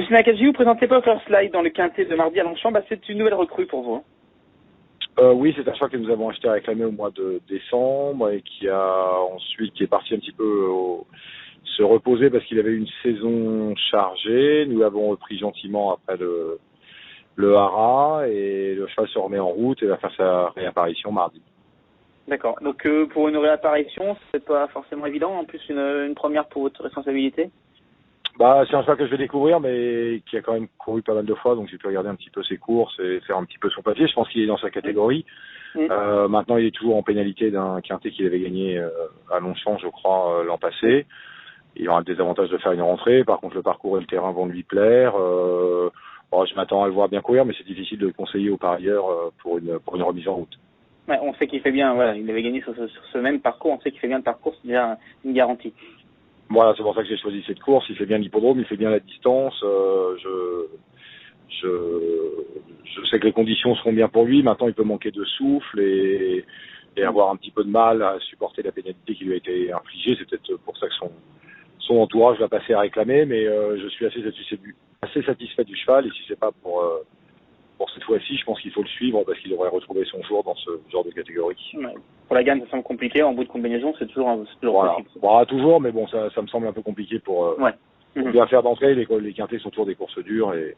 Monsieur Nakajima, vous présentez pas First Slide dans le quintet de mardi à Longchamp, c'est une nouvelle recrue pour vous. Oui, c'est un cheval que nous avons acheté à réclamer au mois de décembre et qui est parti un petit peu se reposer parce qu'il avait une saison chargée. Nous l'avons repris gentiment après le hara et le cheval se remet en route et va faire sa réapparition mardi. D'accord. Donc pour une réapparition, c'est pas forcément évident. En plus, une première pour votre responsabilité. C'est un cheval que je vais découvrir, mais qui a quand même couru pas mal de fois, donc j'ai pu regarder un petit peu ses courses et faire un petit peu son papier. Je pense qu'il est dans sa catégorie. Maintenant, il est toujours en pénalité d'un quintet qu'il avait gagné à Longchamp, je crois, l'an passé. Il aura le désavantage de faire une rentrée. Par contre, le parcours et le terrain vont lui plaire. Je m'attends à le voir bien courir, mais c'est difficile de le conseiller aux parieurs pour une remise en route. Ouais, on sait qu'il fait bien. Voilà, il avait gagné sur ce même parcours. On sait qu'il fait bien le parcours, c'est déjà une garantie. Voilà, c'est pour ça que j'ai choisi cette course. Il fait bien l'hippodrome, il fait bien la distance. Je sais que les conditions seront bien pour lui. Maintenant, il peut manquer de souffle et avoir un petit peu de mal à supporter la pénalité qui lui a été infligée. C'est peut-être pour ça que son entourage va passer à réclamer, mais je suis assez satisfait du cheval. Et si c'est pas pour cette fois-ci, je pense qu'il faut le suivre parce qu'il devrait retrouver son jour dans ce genre de catégorie. Ouais. Pour la gagne, ça semble compliqué. En bout de combinaison, c'est toujours voilà. possible. Toujours, mais bon, ça me semble un peu compliqué pour bien faire d'entrée. Les quintets sont toujours des courses dures et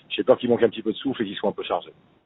j'ai peur qu'il manque un petit peu de souffle et qu'il soit un peu chargé.